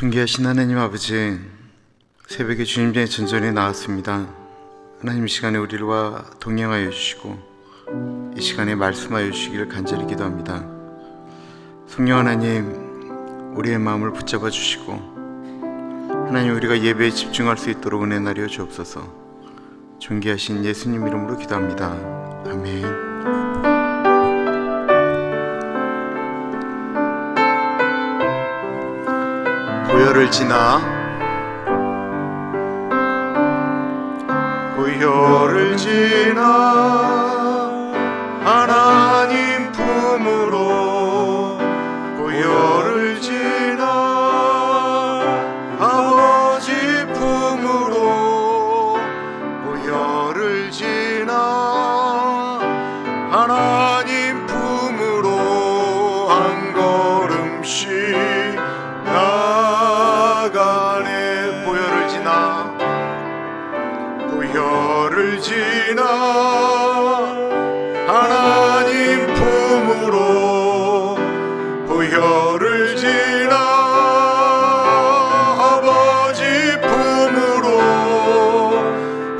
존귀하신 하나님 아버지, 새벽에 주님의 전전에 나왔습니다. 하나님, 이 시간에 우리와 동행하여 주시고 이 시간에 말씀하여 주시기를 간절히 기도합니다. 성령 하나님, 우리의 마음을 붙잡아 주시고 하나님, 우리가 예배에 집중할 수 있도록 은혜 나려 주옵소서. 존귀하신 예수님 이름으로 기도합니다. 아멘. 보혈을 지나 하나님 품으로, 보혈을 지나 아버지 품으로, 보혈을 지나 하나님 품으로 한 걸음씩 나가네. 보혈을 지나 하나님 품으로, 보혈을 지나 아버지 품으로,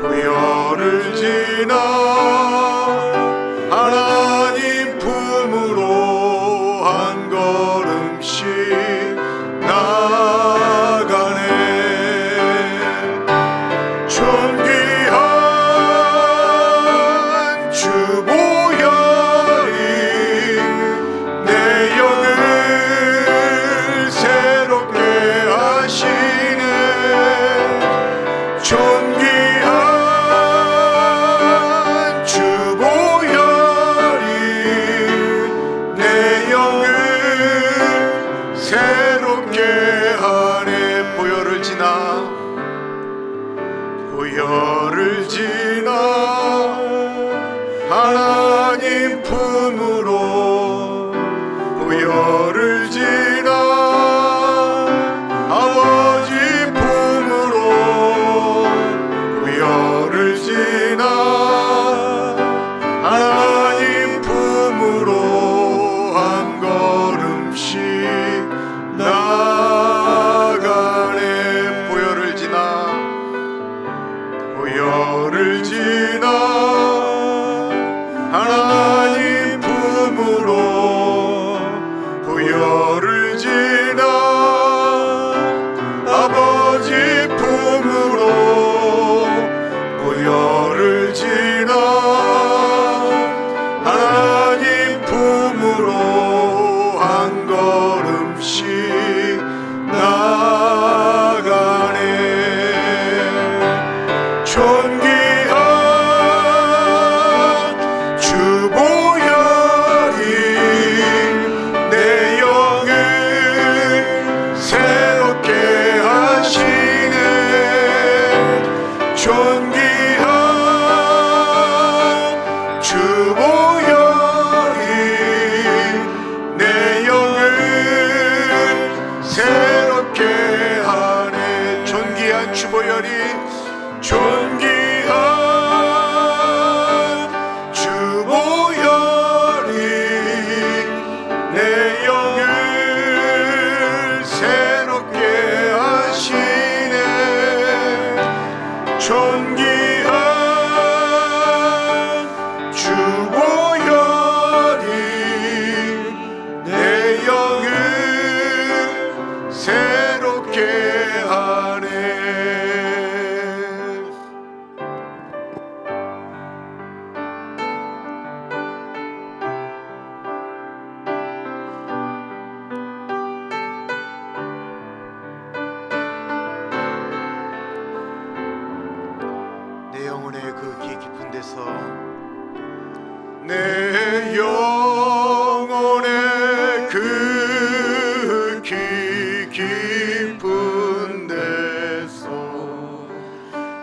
보혈을 지나 하나님 품으로 한 걸음씩 나가네. 존귀한 주 보혈이 내 영을 새롭게 하시네. 존귀한 주 보혈이 내 영을 새롭게 하네. 보혈을 지나 하나님 품으로, 보혈을 지나 아버지 품으로, 보혈을 지나 하나님 품으로 한 걸음씩 나가네. 보혈을 지나 하나님 품으로, 보혈을 지나 아버지 품으로, 보혈을 지나 하나님 품으로 한 걸음씩 나가네. 존귀한 주 보혈이 내 영을 새롭게 하시네. 존귀한 주 보혈이 내 영을 새롭게 하네. 존귀한 주 보혈이, 존귀한 주 보혈이 내 영을 새롭게 하시네. 존귀한 주 보혈이 내 영을 새롭게 하네. 내 영혼의 그 깊은 데서, 내 영혼의 그 깊은 데서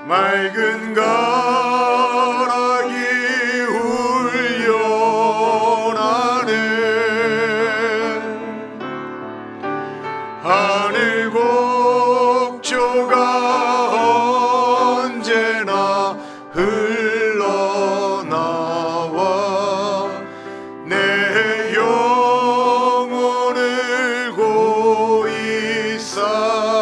맑은 가락이 울려나네. 하늘 곡조가 언제나 흘러나와 내 영혼을 고이 쌓아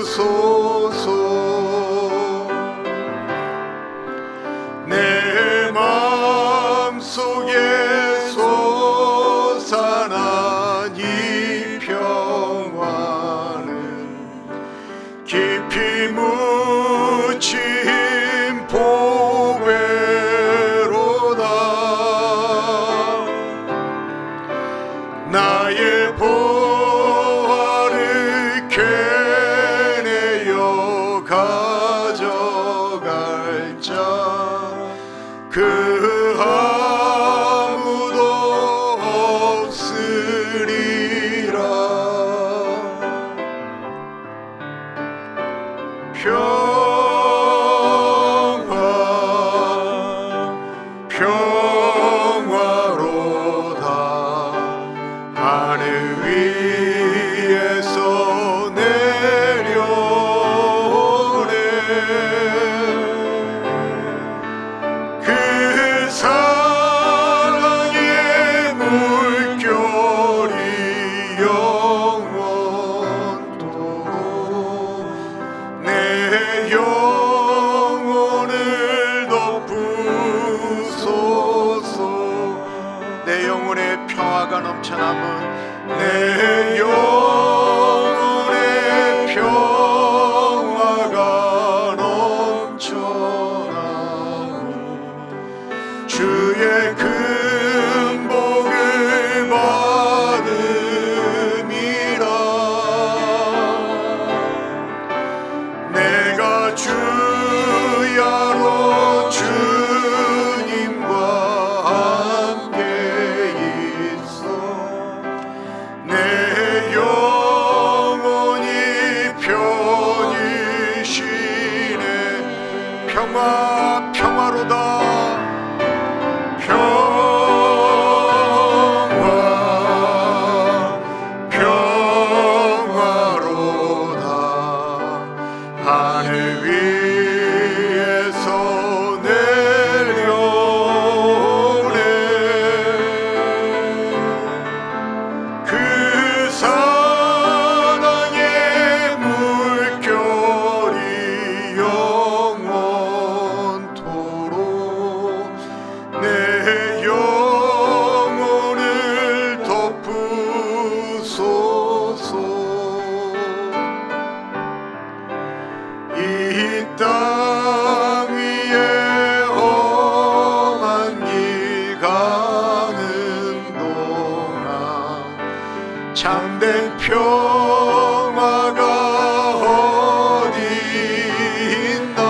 덮으소서. 내 마음속에 솟아난 이 평화는 깊이 묻힌 보배로다. 나의 보화를 캐내어 가져갈 자 그 아무도 없으리라. 평화로다. 하늘 위에서 내려오네. 그 사랑의 물결이 영원토록 내 영혼을 덮으소서. 내 영혼의 평화가 넘쳐남은 내 영혼의 평화가 넘쳐남은 주의 큰 복을 받음이라. 내가 주야로 주님과 함께 있어 내 영혼이 편히 쉬네. 평화로다. 평화로다. 하늘 위에서 내려오네. 그 사랑의 물결이 영원토록 내 영혼을 덮으소서. 이 땅 위에 험한 길 가는 동안 참된 평화가 어디 있나.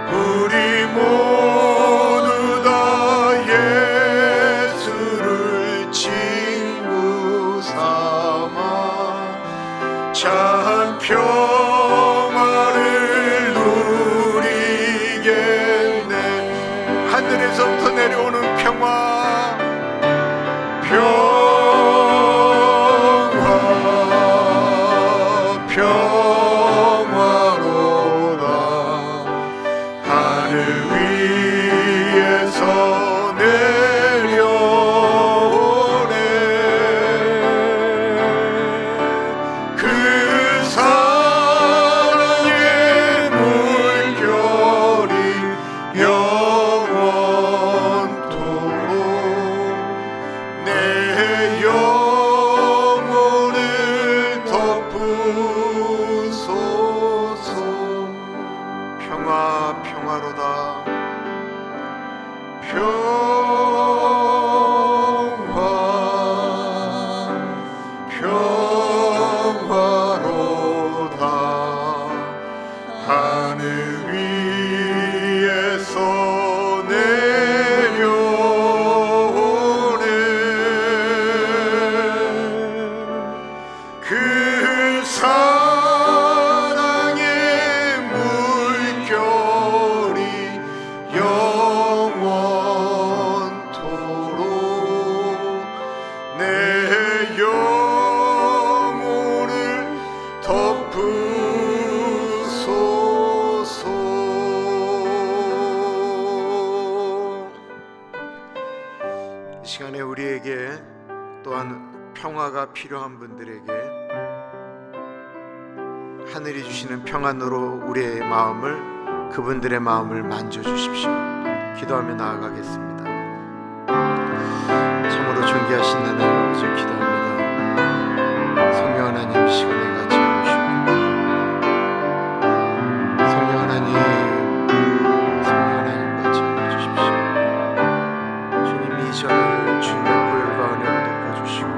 우리 모두 다 예수를 친구 삼아 참 평화를 누리겠네. 하늘에서부터 내려오는 평화. 평화로다. 하늘 위에서 내려오네. 그 사랑의 물결이 영원토록 내 영혼을 덮으소서. 평화로다. 평화로다. 하늘 위에서 내려오네. 그 사랑의 물결이 영원토록 내 영혼을 덮으소서. 이 시간에 우리에게 또한 평화가 필요한 분들에게 하늘이 주시는 평안으로 우리의 마음을, 그분들의 마음을 만져주십시오. 기도하며 나아가겠습니다. 참으로 존귀하신 하나님 아버지 기도합니다. 성령 하나님 시간에 같이 해주시옵소서. 성령 하나님 같이 해주십시오. 주님 이 전을 주님의 보혈과 은혜로 덮어주시고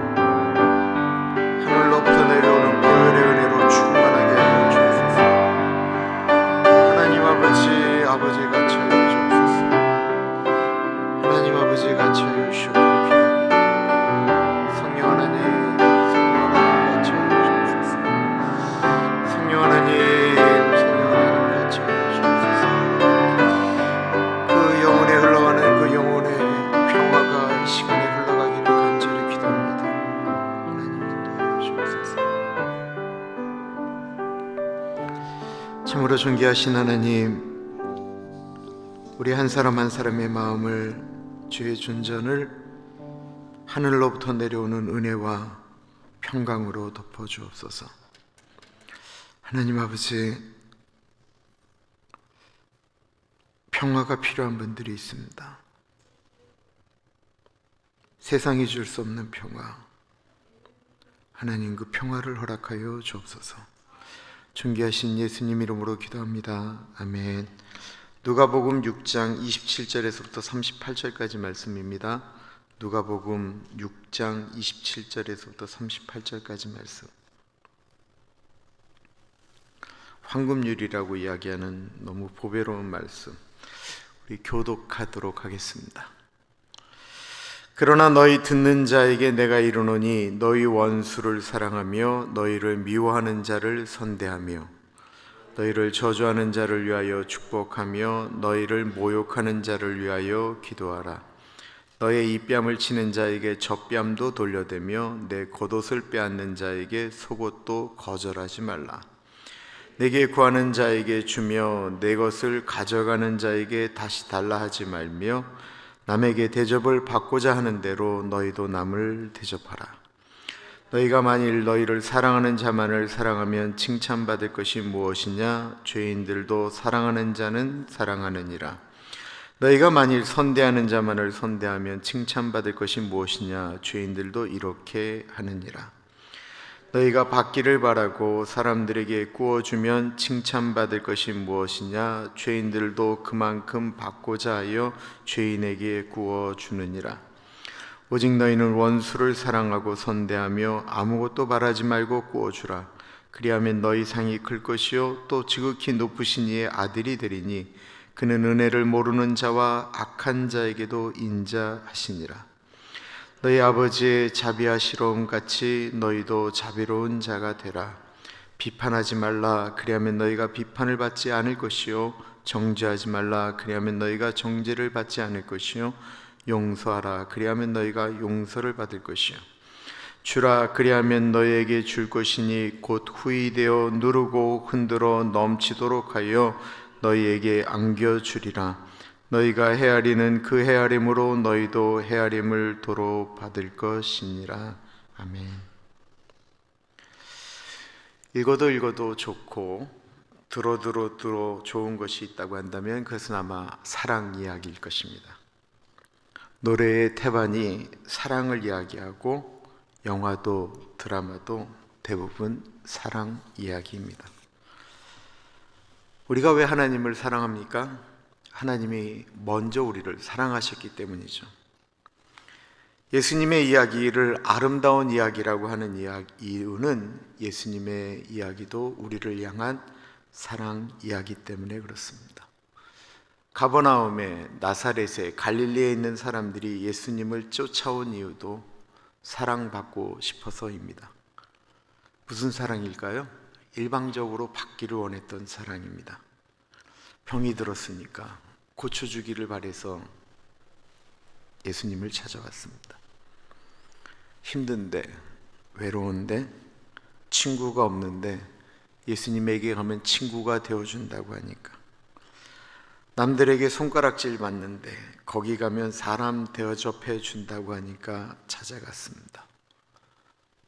하늘로부터 내려오는 보혈의 은혜로 충만하게 하여 주옵소서. 하나님 아버지 같이 하여 주옵소서. 하나님 아버지 같이 하여 주옵소서. 성령 하나님 같이 하여 주옵소서. 성령 하나님 같이 하여 주옵소서. 그 영혼에 흘러가는 그 영혼의 평화가 이 시간에 흘러가기를 간절히 기도합니다. 하나님 인도하여 주옵소서. 참으로 존귀하신 하나님, 우리 한 사람 한 사람의 마음을, 주의 존전을 하늘로부터 내려오는 은혜와 평강으로 덮어주옵소서. 하나님 아버지, 평화가 필요한 분들이 있습니다. 세상이 줄 수 없는 평화, 하나님 그 평화를 허락하여 주옵소서. 존귀하신 예수님 이름으로 기도합니다. 아멘. 누가복음 6장 27절에서부터 38절까지 말씀입니다. 누가복음 6장 27절에서부터 38절까지 말씀. 황금률이라고 이야기하는 너무 보배로운 말씀, 우리 교독하도록 하겠습니다. 그러나 너희 듣는 자에게 내가 이르노니 너희 원수를 사랑하며 너희를 미워하는 자를 선대하며 너희를 저주하는 자를 위하여 축복하며 너희를 모욕하는 자를 위하여 기도하라. 너의 입뺨을 치는 자에게 젖뺨도 돌려대며 내 겉옷을 빼앗는 자에게 속옷도 거절하지 말라. 내게 구하는 자에게 주며 내 것을 가져가는 자에게 다시 달라 하지 말며 남에게 대접을 받고자 하는 대로 너희도 남을 대접하라. 너희가 만일 너희를 사랑하는 자만을 사랑하면 칭찬받을 것이 무엇이냐? 죄인들도 사랑하는 자는 사랑하느니라. 너희가 만일 선대하는 자만을 선대하면 칭찬받을 것이 무엇이냐? 죄인들도 이렇게 하느니라. 너희가 받기를 바라고 사람들에게 구워주면 칭찬받을 것이 무엇이냐? 죄인들도 그만큼 받고자 하여 죄인에게 구워주느니라. 오직 너희는 원수를 사랑하고 선대하며 아무것도 바라지 말고 구워주라. 그리하면 너희 상이 클 것이요 또 지극히 높으신 이의 아들이 되리니 그는 은혜를 모르는 자와 악한 자에게도 인자하시니라. 너희 아버지의 자비하시러움 같이 너희도 자비로운 자가 되라. 비판하지 말라. 그리하면 너희가 비판을 받지 않을 것이요 정죄하지 말라. 그리하면 너희가 정죄를 받지 않을 것이요 용서하라. 그리하면 너희가 용서를 받을 것이요 주라. 그리하면 너희에게 줄 것이니 곧 후이되어 누르고 흔들어 넘치도록 하여 너희에게 안겨주리라. 너희가 헤아리는 그 헤아림으로 너희도 헤아림을 도로 받을 것이니라. 아멘. 읽어도 좋고 들어도 좋은 것이 있다고 한다면 그것은 아마 사랑 이야기일 것입니다. 노래의 태반이 사랑을 이야기하고 영화도 드라마도 대부분 사랑 이야기입니다. 우리가 왜 하나님을 사랑합니까? 하나님이 먼저 우리를 사랑하셨기 때문이죠. 예수님의 이야기를 아름다운 이야기라고 하는 이유는 예수님의 이야기도 우리를 향한 사랑 이야기 때문에 그렇습니다. 가버나움에, 나사렛에, 갈릴리에 있는 사람들이 예수님을 쫓아온 이유도 사랑받고 싶어서입니다. 무슨 사랑일까요? 일방적으로 받기를 원했던 사랑입니다. 병이 들었으니까 고쳐주기를 바래서 예수님을 찾아왔습니다. 힘든데, 외로운데, 친구가 없는데 예수님에게 가면 친구가 되어준다고 하니까, 남들에게 손가락질 받는데 거기 가면 사람 대접해 준다고 하니까 찾아갔습니다.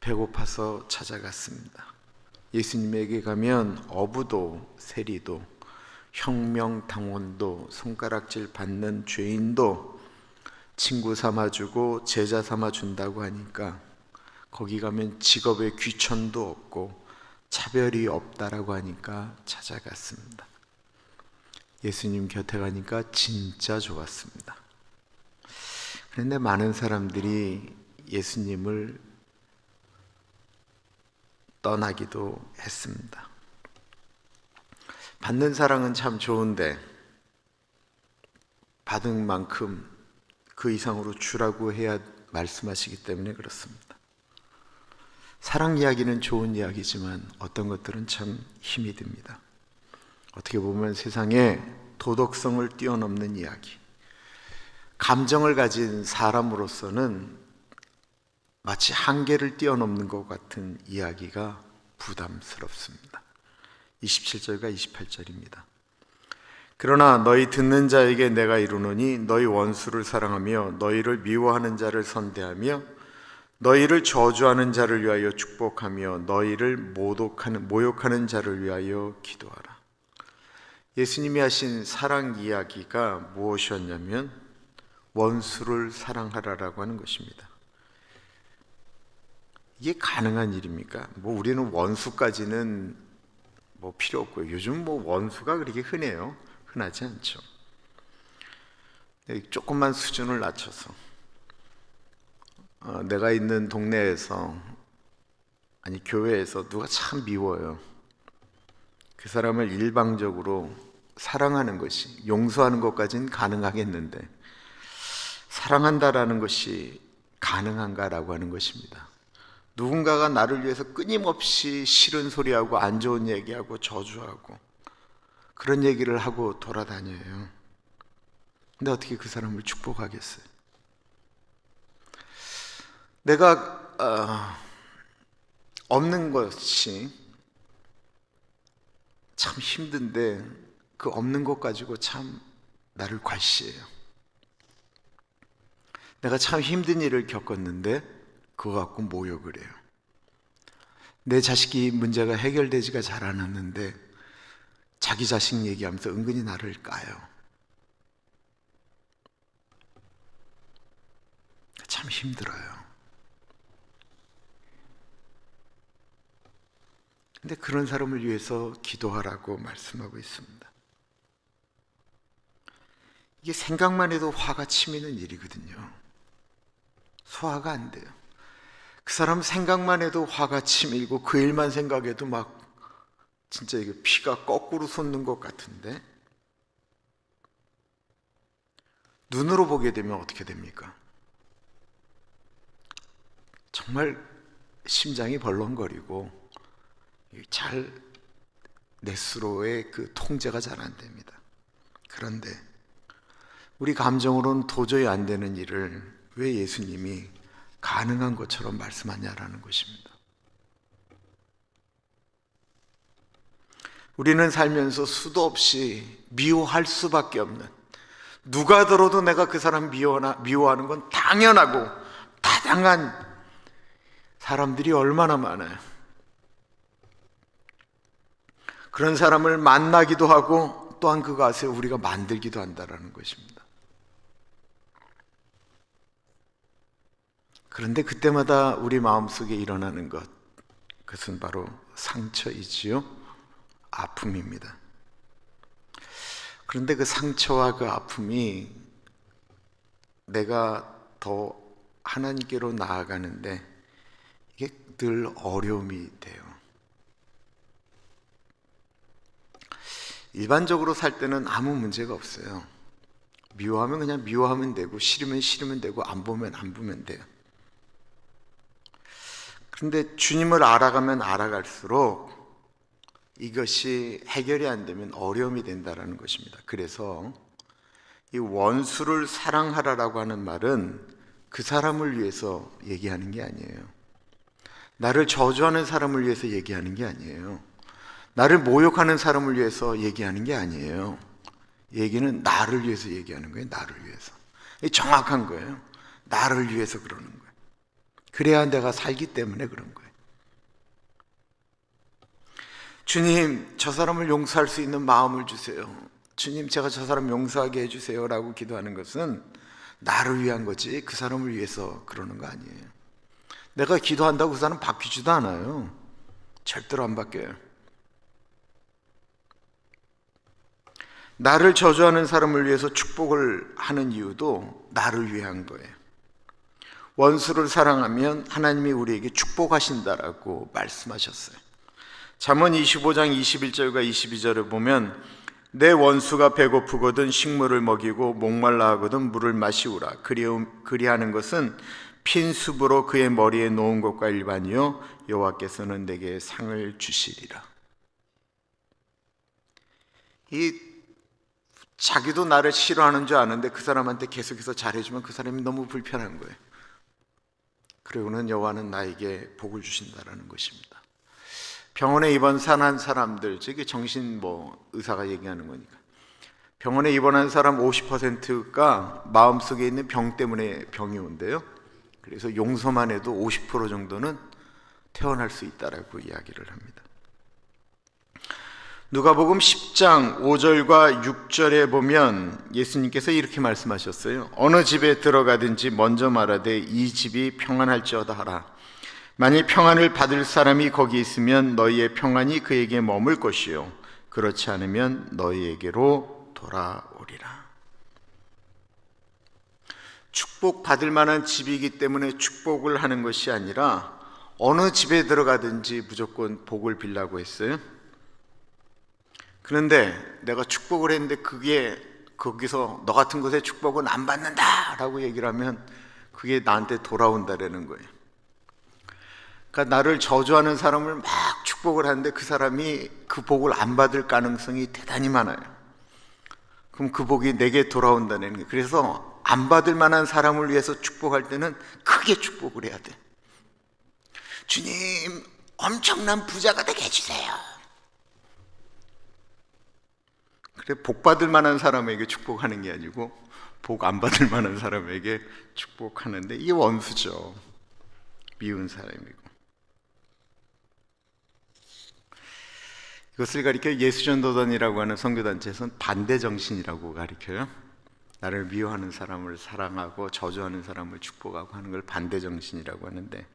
배고파서 찾아갔습니다. 예수님에게 가면 어부도 세리도 혁명당원도 손가락질 받는 죄인도 친구 삼아주고 제자 삼아준다고 하니까 거기 가면 직업에 귀천도 없고 차별이 없다라고 하니까 찾아갔습니다. 예수님 곁에 가니까 진짜 좋았습니다. 그런데 많은 사람들이 예수님을 떠나기도 했습니다. 받는 사랑은 참 좋은데 받은 만큼 그 이상으로 주라고 해야 말씀하시기 때문에 그렇습니다. 사랑 이야기는 좋은 이야기지만 어떤 것들은 참 힘이 듭니다. 어떻게 보면 세상에 도덕성을 뛰어넘는 이야기, 감정을 가진 사람으로서는 마치 한계를 뛰어넘는 것 같은 이야기가 부담스럽습니다. 27절과 28절입니다. 그러나 너희 듣는 자에게 내가 이르노니 너희 원수를 사랑하며 너희를 미워하는 자를 선대하며 너희를 저주하는 자를 위하여 축복하며 너희를 모욕하는 자를 위하여 기도하라. 예수님이 하신 사랑 이야기가 무엇이었냐면 원수를 사랑하라라고 하는 것입니다. 이게 가능한 일입니까? 우리는 원수까지는 필요 없고요. 요즘 원수가 그렇게 흔하지 않죠. 조금만 수준을 낮춰서 내가 있는 동네에서 교회에서 누가 참 미워요. 그 사람을 일방적으로 사랑하는 것이, 용서하는 것까지는 가능하겠는데 사랑한다라는 것이 가능한가라고 하는 것입니다. 누군가가 나를 위해서 끊임없이 싫은 소리하고 안 좋은 얘기하고 저주하고 그런 얘기를 하고 돌아다녀요. 근데 어떻게 그 사람을 축복하겠어요? 내가 없는 것이 참 힘든데 그 없는 것 가지고 참 나를 괄시해요. 내가 참 힘든 일을 겪었는데 그거 갖고 모욕을 해요. 내 자식이 문제가 해결되지가 잘 않았는데 자기 자식 얘기하면서 은근히 나를 까요. 참 힘들어요. 근데 그런 사람을 위해서 기도하라고 말씀하고 있습니다. 이게 생각만 해도 화가 치미는 일이거든요. 소화가 안 돼요. 그 사람 생각만 해도 화가 치밀고 그 일만 생각해도 진짜 이게 피가 거꾸로 솟는 것 같은데 눈으로 보게 되면 어떻게 됩니까? 정말 심장이 벌렁거리고 내 스스로의 그 통제가 잘 안 됩니다. 그런데 우리 감정으로는 도저히 안 되는 일을 왜 예수님이 가능한 것처럼 말씀하냐라는 것입니다. 우리는 살면서 수도 없이 미워할 수밖에 없는, 누가 들어도 내가 그 사람 미워하는 건 당연하고 타당한 사람들이 얼마나 많아요. 그런 사람을 만나기도 하고 또한 그것을 우리가 만들기도 한다는 것입니다. 그런데 그때마다 우리 마음속에 일어나는 것, 그것은 바로 상처이지요, 아픔입니다. 그런데 그 상처와 그 아픔이 내가 더 하나님께로 나아가는데 이게 늘 어려움이 돼요. 일반적으로 살 때는 아무 문제가 없어요. 미워하면 그냥 미워하면 되고 싫으면 싫으면 되고 안 보면 안 보면 돼요. 그런데 주님을 알아가면 알아갈수록 이것이 해결이 안 되면 어려움이 된다는 것입니다. 그래서 이 원수를 사랑하라라고 하는 말은 그 사람을 위해서 얘기하는 게 아니에요. 나를 저주하는 사람을 위해서 얘기하는 게 아니에요. 나를 모욕하는 사람을 위해서 얘기하는 게 아니에요. 얘기는 나를 위해서 얘기하는 거예요. 나를 위해서. 정확한 거예요. 나를 위해서 그러는 거예요. 그래야 내가 살기 때문에 그런 거예요. 주님, 저 사람을 용서할 수 있는 마음을 주세요. 주님, 제가 저 사람 용서하게 해주세요 라고 기도하는 것은 나를 위한 거지 그 사람을 위해서 그러는 거 아니에요. 내가 기도한다고 그 사람 바뀌지도 않아요. 절대로 안 바뀌어요. 나를 저주하는 사람을 위해서 축복을 하는 이유도 나를 위한 거예요. 원수를 사랑하면 하나님이 우리에게 축복하신다라고 말씀하셨어요. 잠언 25장 21절과 22절을 보면 내 원수가 배고프거든 식물을 먹이고 목말라 하거든 물을 마시우라. 그리하는 것은 핀 숲으로 그의 머리에 놓은 것과 일반이요 여호와께서는 내게 상을 주시리라. 자기도 나를 싫어하는 줄 아는데 그 사람한테 계속해서 잘해주면 그 사람이 너무 불편한 거예요. 그리고는 여호와는 나에게 복을 주신다라는 것입니다. 병원에 입원한 사람들, 저게 정신 의사가 얘기하는 거니까. 병원에 입원한 사람 50%가 마음속에 있는 병 때문에 병이 온대요. 그래서 용서만 해도 50% 정도는 퇴원할 수 있다라고 이야기를 합니다. 누가복음 10장 5절과 6절에 보면 예수님께서 이렇게 말씀하셨어요. 어느 집에 들어가든지 먼저 말하되 이 집이 평안할지어다 하라. 만일 평안을 받을 사람이 거기 있으면 너희의 평안이 그에게 머물 것이요 그렇지 않으면 너희에게로 돌아오리라. 축복받을 만한 집이기 때문에 축복을 하는 것이 아니라 어느 집에 들어가든지 무조건 복을 빌라고 했어요. 그런데 내가 축복을 했는데 그게 거기서 너 같은 곳에 축복은 안 받는다 라고 얘기를 하면 그게 나한테 돌아온다라는 거예요. 그러니까 나를 저주하는 사람을 막 축복을 하는데 그 사람이 그 복을 안 받을 가능성이 대단히 많아요. 그럼 그 복이 내게 돌아온다는 거예요. 그래서 안 받을 만한 사람을 위해서 축복할 때는 크게 축복을 해야 돼. 주님, 엄청난 부자가 되게 해주세요. 그래, 복 받을 만한 사람에게 축복하는 게 아니고 복 안 받을 만한 사람에게 축복하는데 이게 원수죠. 미운 사람이고. 이것을 가리켜 예수전도단이라고 하는 선교단체에서는 반대정신이라고 가리켜요. 나를 미워하는 사람을 사랑하고 저주하는 사람을 축복하고 하는 걸 반대정신이라고 하는데,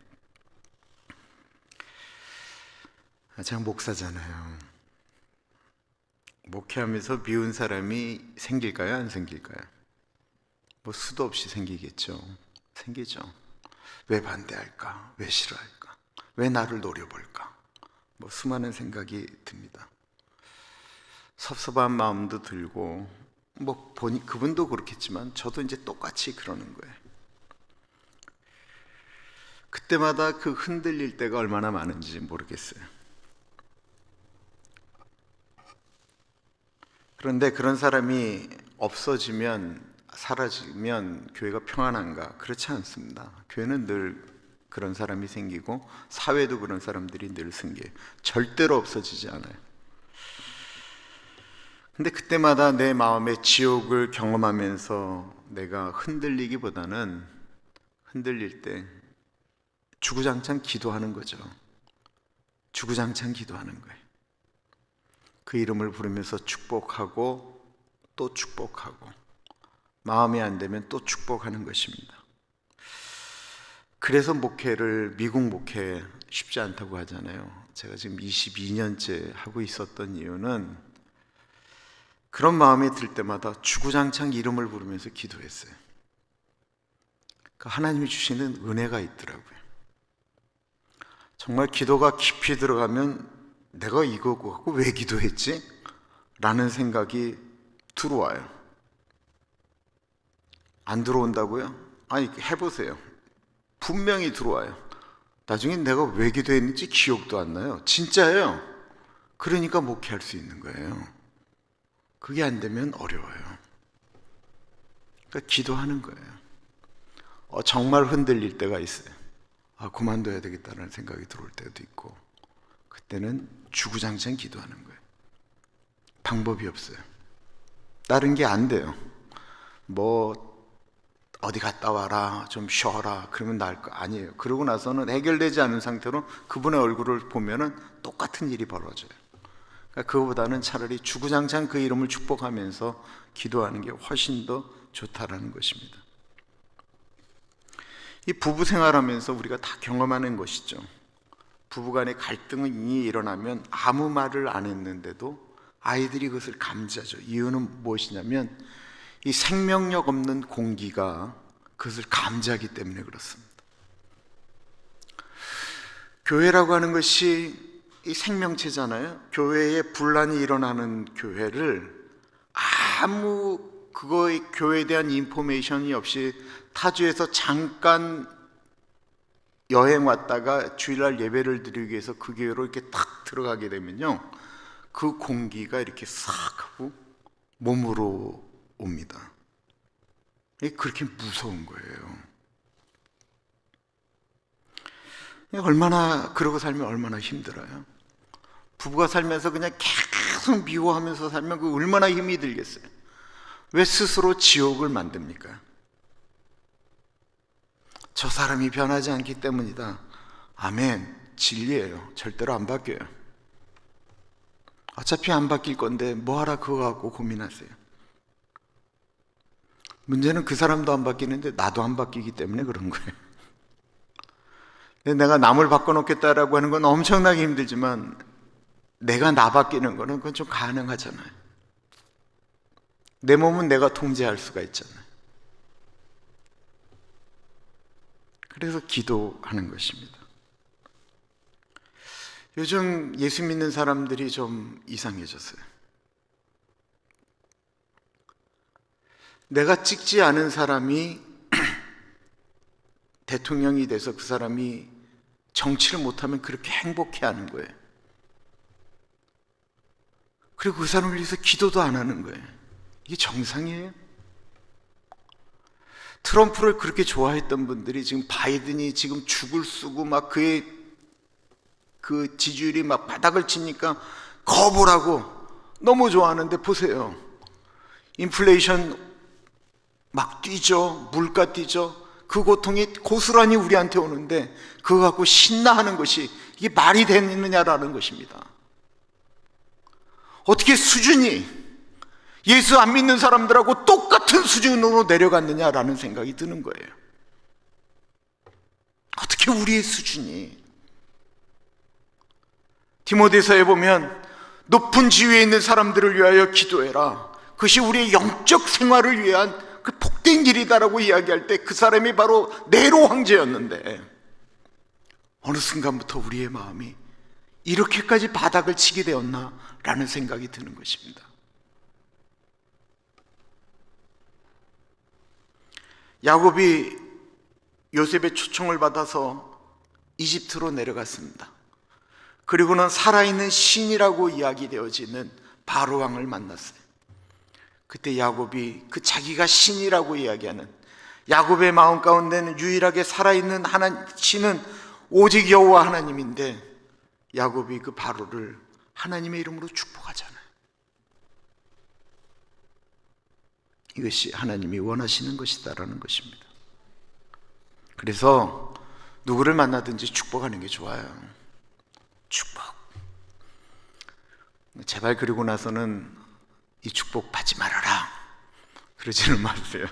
제가 목사잖아요. 목회하면서 미운 사람이 생길까요? 안 생길까요? 수도 없이 생기겠죠. 생기죠. 왜 반대할까? 왜 싫어할까? 왜 나를 노려볼까? 수많은 생각이 듭니다. 섭섭한 마음도 들고 보니 그분도 그렇겠지만 저도 이제 똑같이 그러는 거예요. 그때마다 그 흔들릴 때가 얼마나 많은지 모르겠어요. 그런데 그런 사람이 없어지면, 사라지면 교회가 평안한가? 그렇지 않습니다. 교회는 늘 그런 사람이 생기고 사회도 그런 사람들이 늘 생겨요. 절대로 없어지지 않아요. 근데 그때마다 내 마음의 지옥을 경험하면서 내가 흔들리기보다는, 흔들릴 때 주구장창 기도하는 거죠. 주구장창 기도하는 거예요. 그 이름을 부르면서 축복하고 또 축복하고, 마음에 안 되면 또 축복하는 것입니다. 그래서 목회를, 미국 목회 쉽지 않다고 하잖아요. 제가 지금 22년째 하고 있었던 이유는 그런 마음이 들 때마다 주구장창 이름을 부르면서 기도했어요. 하나님이 주시는 은혜가 있더라고요. 정말 기도가 깊이 들어가면 내가 이거 갖고 왜 기도했지? 라는 생각이 들어와요. 안 들어온다고요? 아니, 해보세요. 분명히 들어와요. 나중에 내가 왜 기도했는지 기억도 안 나요. 진짜예요. 그러니까 목회할 수 있는 거예요. 그게 안 되면 어려워요. 그러니까 기도하는 거예요. 정말 흔들릴 때가 있어요. 그만둬야 되겠다는 생각이 들어올 때도 있고, 그때는 주구장창 기도하는 거예요. 방법이 없어요. 다른 게 안 돼요. 어디 갔다 와라, 좀 쉬어라, 그러면 나을 거 아니에요. 그러고 나서는 해결되지 않은 상태로 그분의 얼굴을 보면은 똑같은 일이 벌어져요. 그러니까 그거보다는 차라리 주구장창 그 이름을 축복하면서 기도하는 게 훨씬 더 좋다라는 것입니다. 이 부부 생활하면서 우리가 다 경험하는 것이죠. 부부간의 갈등이 일어나면 아무 말을 안 했는데도 아이들이 그것을 감지하죠. 이유는 무엇이냐면 이 생명력 없는 공기가 그것을 감지하기 때문에 그렇습니다. 교회라고 하는 것이 이 생명체잖아요. 교회에 분란이 일어나는 교회를 아무 그거의 교회에 대한 인포메이션이 없이 타주에서 잠깐 여행 왔다가 주일날 예배를 드리기 위해서 그 교회로 이렇게 탁 들어가게 되면요, 그 공기가 이렇게 싹 하고 몸으로 옵니다. 이게 그렇게 무서운 거예요. 얼마나 그러고 살면 얼마나 힘들어요. 부부가 살면서 그냥 계속 미워하면서 살면 그 얼마나 힘이 들겠어요. 왜 스스로 지옥을 만듭니까? 저 사람이 변하지 않기 때문이다. 아멘. 진리예요. 절대로 안 바뀌어요. 어차피 안 바뀔 건데 뭐하라 그거 갖고 고민하세요. 문제는 그 사람도 안 바뀌는데 나도 안 바뀌기 때문에 그런 거예요. 내가 남을 바꿔놓겠다라고 하는 건 엄청나게 힘들지만 내가 나 바뀌는 거는 그건 좀 가능하잖아요. 내 몸은 내가 통제할 수가 있잖아요. 그래서 기도하는 것입니다. 요즘 예수 믿는 사람들이 좀 이상해졌어요. 내가 찍지 않은 사람이 대통령이 돼서 그 사람이 정치를 못하면 그렇게 행복해하는 거예요. 그리고 그 사람을 위해서 기도도 안 하는 거예요. 이게 정상이에요? 트럼프를 그렇게 좋아했던 분들이 지금 바이든이 지금 죽을 쓰고 막 그의 그 지지율이 막 바닥을 치니까 거부라고 너무 좋아하는데 보세요. 인플레이션 막 뛰죠. 물가 뛰죠. 그 고통이 고스란히 우리한테 오는데 그거 갖고 신나하는 것이 이게 말이 되느냐라는 것입니다. 어떻게 수준이 예수 안 믿는 사람들하고 똑같은 수준으로 내려갔느냐라는 생각이 드는 거예요. 어떻게 우리의 수준이. 디모데서에 보면 높은 지위에 있는 사람들을 위하여 기도해라. 그것이 우리의 영적 생활을 위한 그 복된 길이다라고 이야기할 때 그 사람이 바로 네로 황제였는데 어느 순간부터 우리의 마음이 이렇게까지 바닥을 치게 되었나라는 생각이 드는 것입니다. 야곱이 요셉의 초청을 받아서 이집트로 내려갔습니다. 그리고는 살아있는 신이라고 이야기되어지는 바로 왕을 만났어요. 그때 야곱이 그 자기가 신이라고 이야기하는 야곱의 마음 가운데는 유일하게 살아있는 신은 오직 여호와 하나님인데 야곱이 그 바로를 하나님의 이름으로 축복하잖아요. 이것이 하나님이 원하시는 것이다라는 것입니다. 그래서 누구를 만나든지 축복하는 게 좋아요. 축복. 제발 그리고 나서는 이 축복 받지 말아라 그러지는 마세요.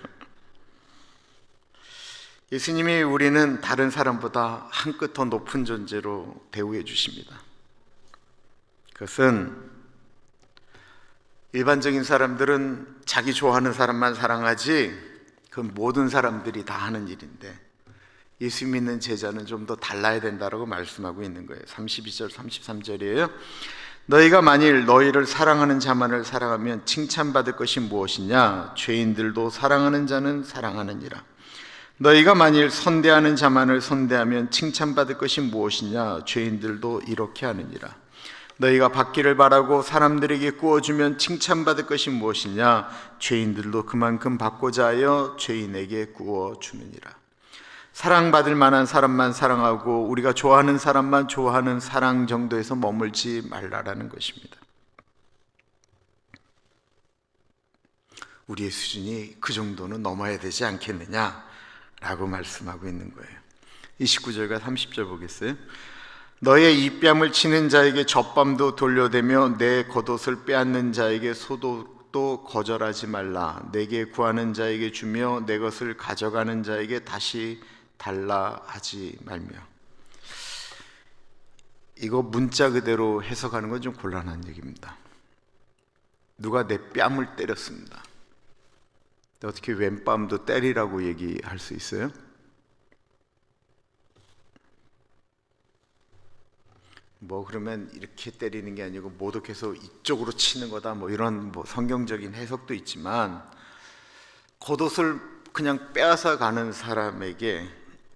예수님이 우리는 다른 사람보다 한 끗 더 높은 존재로 대우해 주십니다. 그것은 일반적인 사람들은 자기 좋아하는 사람만 사랑하지 그건 모든 사람들이 다 하는 일인데 예수 믿는 제자는 좀 더 달라야 된다라고 말씀하고 있는 거예요. 32절 33절이에요. 너희가 만일 너희를 사랑하는 자만을 사랑하면 칭찬받을 것이 무엇이냐? 죄인들도 사랑하는 자는 사랑하느니라. 너희가 만일 선대하는 자만을 선대하면 칭찬받을 것이 무엇이냐? 죄인들도 이렇게 하느니라. 너희가 받기를 바라고 사람들에게 구워주면 칭찬받을 것이 무엇이냐? 죄인들도 그만큼 받고자 하여 죄인에게 구워주느니라. 사랑받을 만한 사람만 사랑하고 우리가 좋아하는 사람만 좋아하는 사랑 정도에서 머물지 말라라는 것입니다. 우리의 수준이 그 정도는 넘어야 되지 않겠느냐라고 말씀하고 있는 거예요. 29절과 30절 보겠어요? 너의 입뺨을 치는 자에게 젖밤도 돌려대며 내 겉옷을 빼앗는 자에게 소독도 거절하지 말라. 내게 구하는 자에게 주며 내 것을 가져가는 자에게 다시 달라 하지 말며. 이거 문자 그대로 해석하는 건 좀 곤란한 얘기입니다. 누가 내 뺨을 때렸습니다. 어떻게 왼뺨도 때리라고 얘기할 수 있어요? 뭐 그러면 이렇게 때리는 게 아니고 모독해서 이쪽으로 치는 거다, 뭐 이런 뭐 성경적인 해석도 있지만, 겉옷을 그냥 빼앗아 가는 사람에게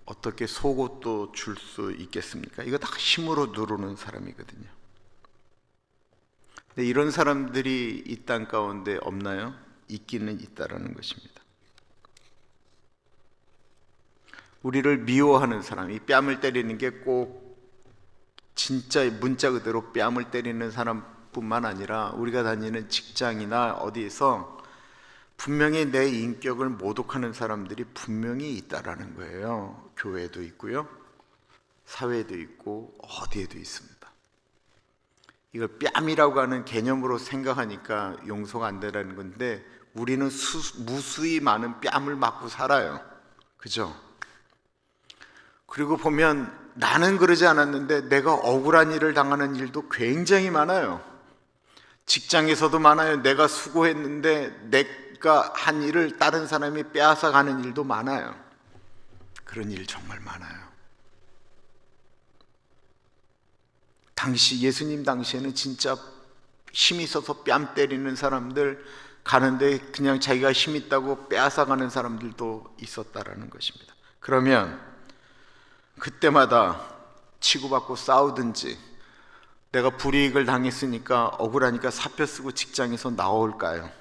어떻게 속옷도 줄 수 있겠습니까? 이거 다 힘으로 누르는 사람이거든요. 근데 이런 사람들이 이 땅 가운데 없나요? 있기는 있다라는 것입니다. 우리를 미워하는 사람, 이 뺨을 때리는 게 꼭 진짜 문자 그대로 뺨을 때리는 사람뿐만 아니라 우리가 다니는 직장이나 어디에서 분명히 내 인격을 모독하는 사람들이 분명히 있다라는 거예요. 교회도 있고요, 사회도 있고 어디에도 있습니다. 이걸 뺨이라고 하는 개념으로 생각하니까 용서가 안 되라는 건데, 우리는 무수히 많은 뺨을 맞고 살아요. 그죠? 그리고 보면 나는 그러지 않았는데 내가 억울한 일을 당하는 일도 굉장히 많아요. 직장에서도 많아요. 내가 수고했는데 내가 한 일을 다른 사람이 빼앗아 가는 일도 많아요. 그런 일 정말 많아요. 예수님 당시에는 진짜 힘이 있어서 뺨 때리는 사람들, 가는데 그냥 자기가 힘 있다고 빼앗아 가는 사람들도 있었다라는 것입니다. 그러면 그때마다 치고받고 싸우든지, 내가 불이익을 당했으니까 억울하니까 사표 쓰고 직장에서 나올까요?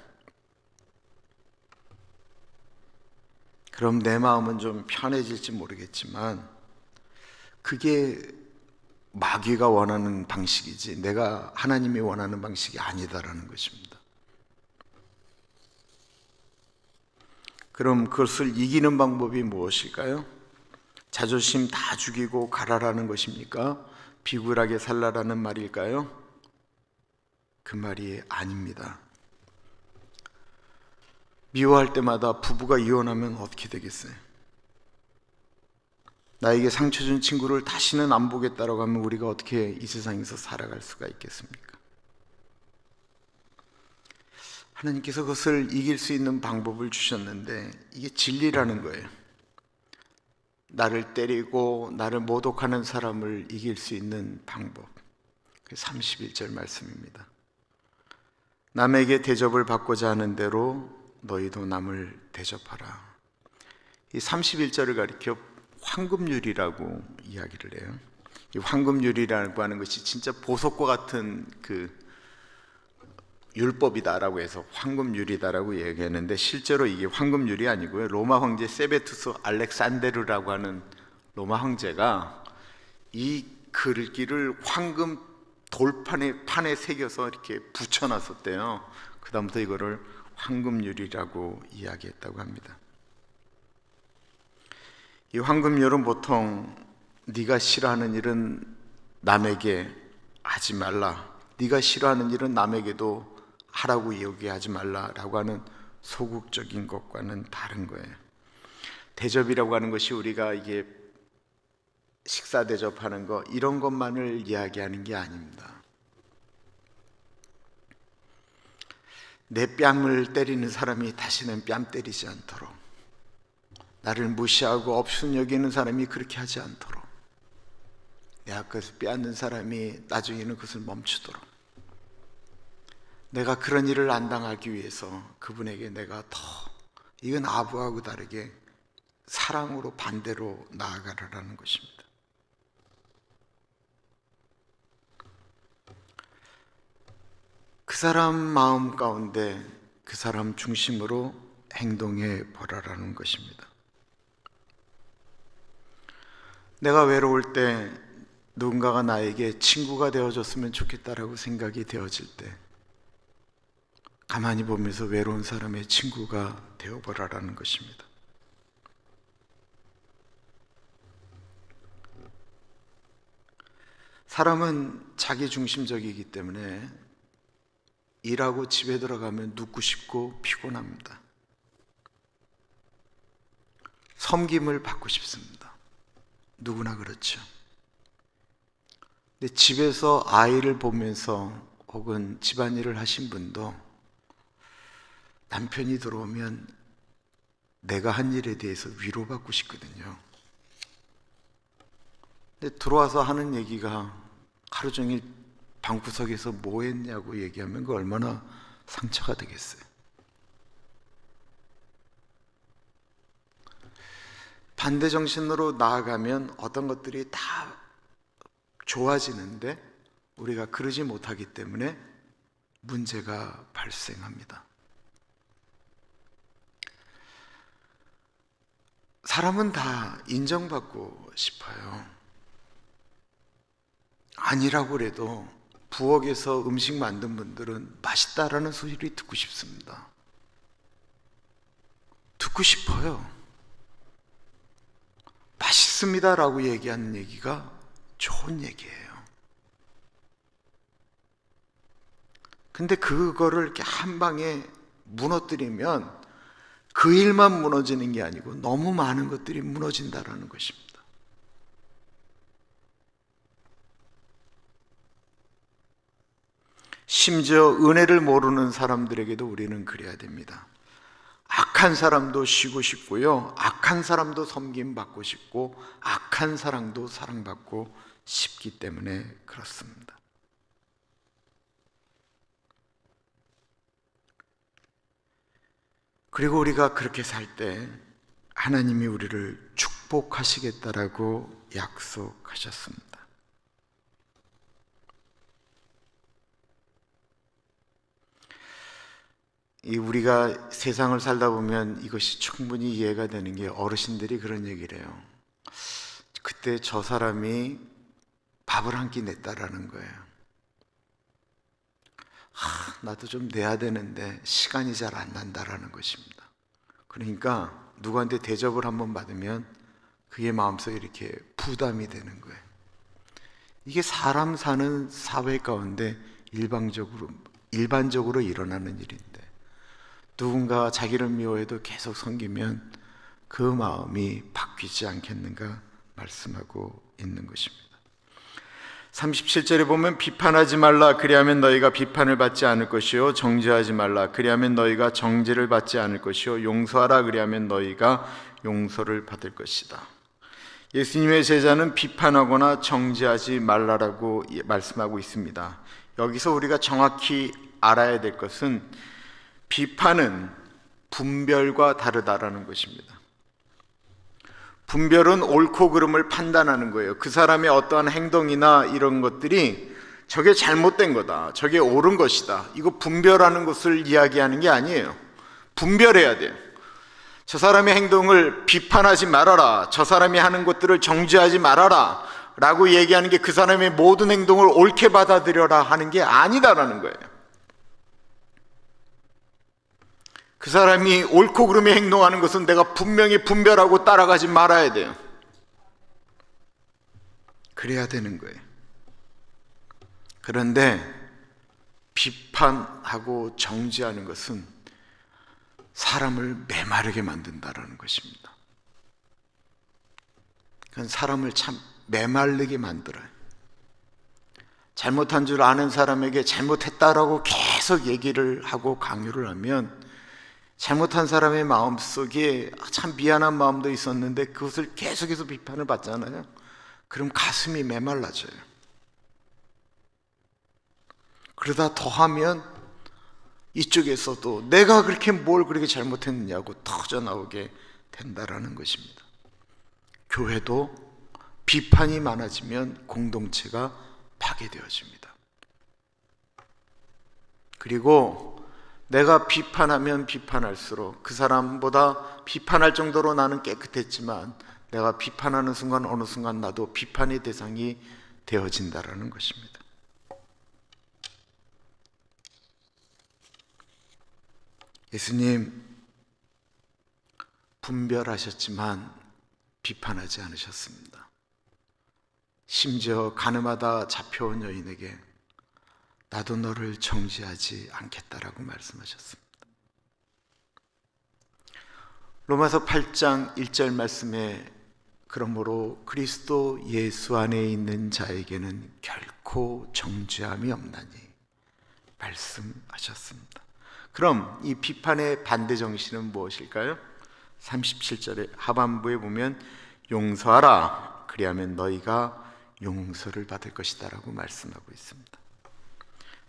그럼 내 마음은 좀 편해질지 모르겠지만 그게 마귀가 원하는 방식이지 내가 하나님이 원하는 방식이 아니다라는 것입니다. 그럼 그것을 이기는 방법이 무엇일까요? 자존심 다 죽이고 가라라는 것입니까? 비굴하게 살라라는 말일까요? 그 말이 아닙니다. 미워할 때마다 부부가 이혼하면 어떻게 되겠어요? 나에게 상처 준 친구를 다시는 안 보겠다라고 하면 우리가 어떻게 이 세상에서 살아갈 수가 있겠습니까? 하나님께서 그것을 이길 수 있는 방법을 주셨는데 이게 진리라는 거예요. 나를 때리고 나를 모독하는 사람을 이길 수 있는 방법, 31절 말씀입니다. 남에게 대접을 받고자 하는 대로 너희도 남을 대접하라. 이 31절을 가리켜 황금률이라고 이야기를 해요. 이 황금률이라고 하는 것이 진짜 보석과 같은 그 율법이다라고 해서 황금률이다라고 얘기했는데, 실제로 이게 황금률이 아니고요, 로마 황제 세베투스 알렉산데르라고 하는 로마 황제가 이 글귀를 황금 판에 새겨서 이렇게 붙여놨었대요. 그 다음부터 이거를 황금률이라고 이야기했다고 합니다. 이 황금률은 보통 네가 싫어하는 일은 남에게 하지 말라, 네가 싫어하는 일은 남에게도 하라고 얘기하지 말라라고 하는 소극적인 것과는 다른 거예요. 대접이라고 하는 것이 우리가 이게 식사 대접하는 거 이런 것만을 이야기하는 게 아닙니다. 내 뺨을 때리는 사람이 다시는 뺨 때리지 않도록, 나를 무시하고 없음 여기는 사람이 그렇게 하지 않도록, 내 앞에서 빼앗는 사람이 나중에는 그것을 멈추도록, 내가 그런 일을 안 당하기 위해서 그분에게 내가 더, 이건 아부하고 다르게 사랑으로 반대로 나아가라는 것입니다. 그 사람 마음 가운데 그 사람 중심으로 행동해 보라라는 것입니다. 내가 외로울 때 누군가가 나에게 친구가 되어줬으면 좋겠다라고 생각이 되어질 때 가만히 보면서 외로운 사람의 친구가 되어보라라는 것입니다. 사람은 자기중심적이기 때문에 일하고 집에 들어가면 눕고 싶고 피곤합니다. 섬김을 받고 싶습니다. 누구나 그렇죠. 근데 집에서 아이를 보면서 혹은 집안일을 하신 분도 남편이 들어오면 내가 한 일에 대해서 위로받고 싶거든요. 근데 들어와서 하는 얘기가 하루 종일 방구석에서 뭐 했냐고 얘기하면 그 얼마나 상처가 되겠어요. 반대 정신으로 나아가면 어떤 것들이 다 좋아지는데 우리가 그러지 못하기 때문에 문제가 발생합니다. 사람은 다 인정받고 싶어요. 아니라고 그래도 부엌에서 음식 만든 분들은 맛있다라는 소리를 듣고 싶습니다. 듣고 싶어요. 맛있습니다라고 얘기하는 얘기가 좋은 얘기예요. 근데 그거를 이렇게 한 방에 무너뜨리면 그 일만 무너지는 게 아니고 너무 많은 것들이 무너진다라는 것입니다. 심지어 은혜를 모르는 사람들에게도 우리는 그래야 됩니다. 악한 사람도 쉬고 싶고요, 악한 사람도 섬김받고 싶고, 악한 사람도 사랑받고 싶기 때문에 그렇습니다. 그리고 우리가 그렇게 살 때 하나님이 우리를 축복하시겠다라고 약속하셨습니다. 우리가 세상을 살다 보면 이것이 충분히 이해가 되는 게 어르신들이 그런 얘기를 해요. 그때 저 사람이 밥을 한 끼 냈다라는 거예요. 나도 좀 내야 되는데 시간이 잘 안 난다라는 것입니다. 그러니까 누구한테 대접을 한번 받으면 그게 마음속에 이렇게 부담이 되는 거예요. 이게 사람 사는 사회 가운데 일반적으로 일어나는 일인데, 누군가 자기를 미워해도 계속 섬기면 그 마음이 바뀌지 않겠는가 말씀하고 있는 것입니다. 37절에 보면 비판하지 말라 그리하면 너희가 비판을 받지 않을 것이요, 정죄하지 말라 그리하면 너희가 정죄를 받지 않을 것이요, 용서하라 그리하면 너희가 용서를 받을 것이다. 예수님의 제자는 비판하거나 정죄하지 말라라고 말씀하고 있습니다. 여기서 우리가 정확히 알아야 될 것은 비판은 분별과 다르다라는 것입니다. 분별은 옳고 그름을 판단하는 거예요. 그 사람의 어떠한 행동이나 이런 것들이 저게 잘못된 거다, 저게 옳은 것이다, 이거 분별하는 것을 이야기하는 게 아니에요. 분별해야 돼요. 저 사람의 행동을 비판하지 말아라, 저 사람이 하는 것들을 정죄하지 말아라 라고 얘기하는 게 그 사람의 모든 행동을 옳게 받아들여라 하는 게 아니다라는 거예요. 그 사람이 옳고 그름에 행동하는 것은 내가 분명히 분별하고 따라가지 말아야 돼요. 그래야 되는 거예요. 그런데 비판하고 정죄하는 것은 사람을 메마르게 만든다라는 것입니다. 그건 사람을 참 메마르게 만들어요. 잘못한 줄 아는 사람에게 잘못했다라고 계속 얘기를 하고 강요를 하면 잘못한 사람의 마음속에 참 미안한 마음도 있었는데 그것을 계속해서 비판을 받잖아요. 그럼 가슴이 메말라져요. 그러다 더하면 이쪽에서도 내가 그렇게 뭘 그렇게 잘못했느냐고 터져나오게 된다라는 것입니다. 교회도 비판이 많아지면 공동체가 파괴되어집니다. 그리고 내가 비판하면 비판할수록 그 사람보다 비판할 정도로 나는 깨끗했지만 내가 비판하는 순간 어느 순간 나도 비판의 대상이 되어진다라는 것입니다. 예수님 분별하셨지만 비판하지 않으셨습니다. 심지어 가늠하다 잡혀온 여인에게 나도 너를 정죄하지 않겠다라고 말씀하셨습니다. 로마서 8장 1절 말씀에 그러므로 그리스도 예수 안에 있는 자에게는 결코 정죄함이 없나니 말씀하셨습니다. 그럼 이 비판의 반대 정신은 무엇일까요? 37절의 하반부에 보면 용서하라 그리하면 너희가 용서를 받을 것이다 라고 말씀하고 있습니다.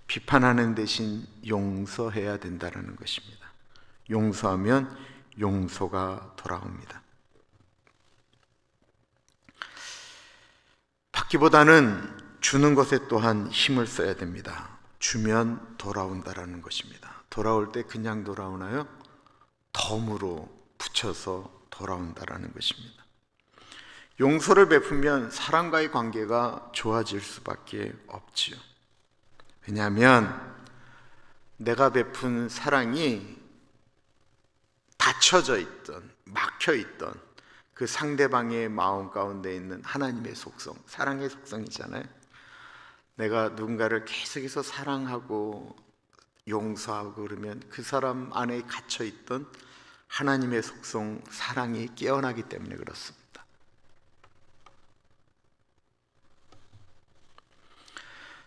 비판하는 대신 용서해야 된다는 것입니다. 용서하면 용서가 돌아옵니다. 받기보다는 주는 것에 또한 힘을 써야 됩니다. 주면 돌아온다라는 것입니다. 돌아올 때 그냥 돌아오나요? 덤으로 붙여서 돌아온다라는 것입니다. 용서를 베푸면 사람과의 관계가 좋아질 수밖에 없지요. 왜냐하면 내가 베푼 사랑이 닫혀져 있던, 막혀 있던 그 상대방의 마음 가운데 있는 하나님의 속성, 사랑의 속성이잖아요. 내가 누군가를 계속해서 사랑하고 용서하고 그러면 그 사람 안에 갇혀 있던 하나님의 속성, 사랑이 깨어나기 때문에 그렇습니다.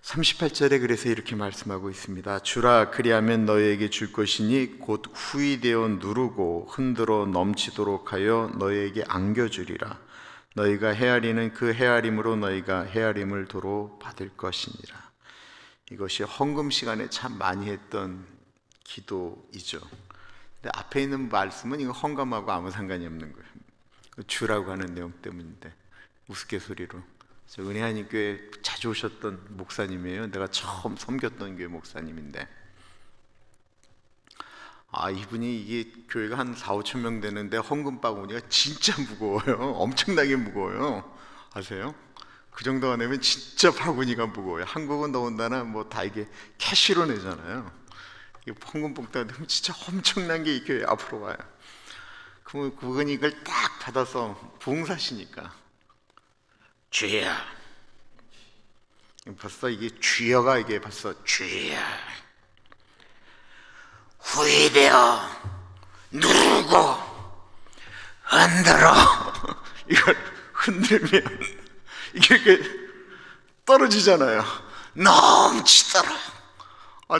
38절에 그래서 이렇게 말씀하고 있습니다. 주라 그리하면 너희에게 줄 것이니 곧 후이되어 누르고 흔들어 넘치도록 하여 너희에게 안겨주리라. 너희가 헤아리는 그 헤아림으로 너희가 헤아림을 도로 받을 것이니라. 이것이 헌금 시간에 참 많이 했던 기도이죠. 근데 앞에 있는 말씀은 이거 헌금하고 아무 상관이 없는 거예요. 주라고 하는 내용 때문인데 우스갯소리로 저 은혜하님 교회 자주 오셨던 목사님이에요. 내가 처음 섬겼던 교회 목사님인데 이분이 이게 교회가 한 4-5천 명 되는데 헌금 바구니가 진짜 무거워요. 엄청나게 무거워요. 아세요? 그 정도가 되면 진짜 바구니가 무거워요. 한국은 더군다나 뭐 다 이게 캐시로 내잖아요. 헌금 봉투가 되면 진짜 엄청난 게 이 교회 앞으로 와요. 그러면 그분이 이걸 딱 받아서 봉사시니까 주여, 벌써 이게 주여가 이게 벌써 주여 후회되어 누르고 흔들어 이걸 흔들면 이게 이렇게 떨어지잖아요. 넘치더라.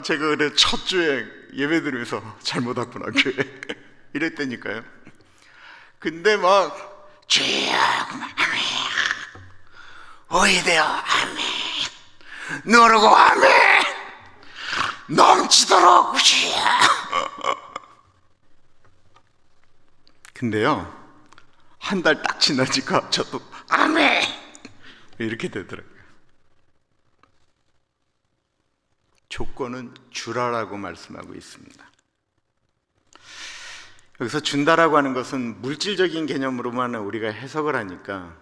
제가 그래 첫 주에 예배 드리면서 잘못 왔구나 교회 이랬다니까요. 근데 막 주여 후회되어 아멘 누르고 아멘 넘치도록 주여. 근데요 한 달 딱 지나니까 저도 아멘 이렇게 되더라고요. 조건은 주라라고 말씀하고 있습니다. 여기서 준다라고 하는 것은 물질적인 개념으로만 우리가 해석을 하니까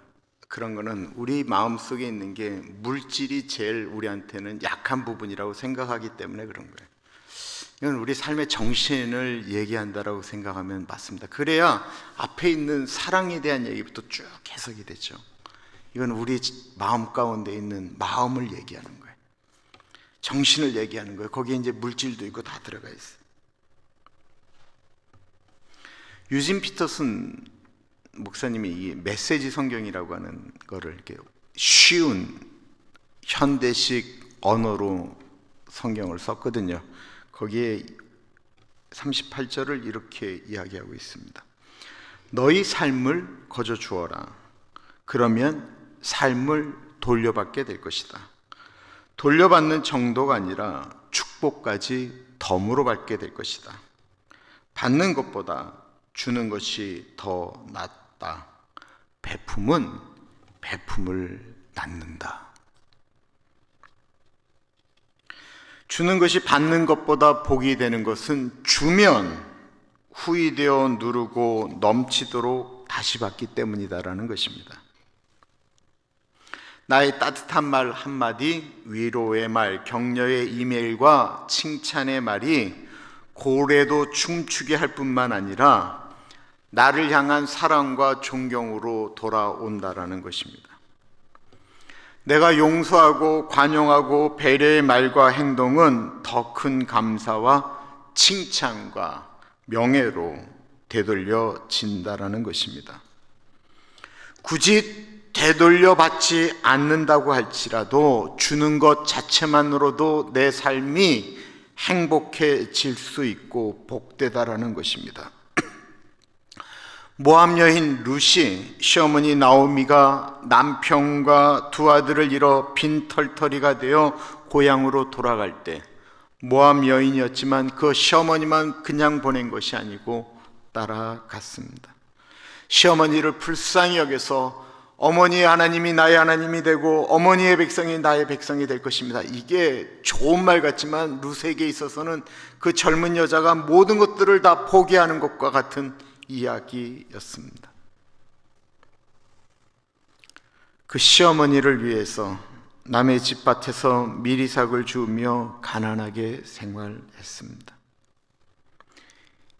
그런 거는 우리 마음속에 있는 게 물질이 제일 우리한테는 약한 부분이라고 생각하기 때문에 그런 거예요. 이건 우리 삶의 정신을 얘기한다라고 생각하면 맞습니다. 그래야 앞에 있는 사랑에 대한 얘기부터 쭉 해석이 되죠. 이건 우리 마음 가운데 있는 마음을 얘기하는 거예요. 정신을 얘기하는 거예요. 거기에 이제 물질도 있고 다 들어가 있어요. 유진 피터슨 목사님이 이 메시지 성경이라고 하는 거를 이렇게 쉬운 현대식 언어로 성경을 썼거든요. 거기에 38절을 이렇게 이야기하고 있습니다. 너희 삶을 거저 주어라. 그러면 삶을 돌려받게 될 것이다. 돌려받는 정도가 아니라 축복까지 덤으로 받게 될 것이다. 받는 것보다 주는 것이 더 낫다. 베품은 베품을 낳는다. 주는 것이 받는 것보다 복이 되는 것은 주면 후이되어 누르고 넘치도록 다시 받기 때문이다라는 것입니다. 나의 따뜻한 말 한마디, 위로의 말, 격려의 이메일과 칭찬의 말이 고래도 춤추게 할 뿐만 아니라 나를 향한 사랑과 존경으로 돌아온다라는 것입니다. 내가 용서하고 관용하고 배려의 말과 행동은 더 큰 감사와 칭찬과 명예로 되돌려진다라는 것입니다. 굳이 되돌려 받지 않는다고 할지라도 주는 것 자체만으로도 내 삶이 행복해질 수 있고 복되다라는 것입니다. 모압 여인 룻이 시어머니 나오미가 남편과 두 아들을 잃어 빈털터리가 되어 고향으로 돌아갈 때 모압 여인이었지만 그 시어머니만 그냥 보낸 것이 아니고 따라갔습니다. 시어머니를 불쌍히 여겨서 어머니의 하나님이 나의 하나님이 되고 어머니의 백성이 나의 백성이 될 것입니다. 이게 좋은 말 같지만 룻에게 있어서는 그 젊은 여자가 모든 것들을 다 포기하는 것과 같은 이야기였습니다. 그 시어머니를 위해서 남의 집밭에서 미리삭을 주우며 가난하게 생활했습니다.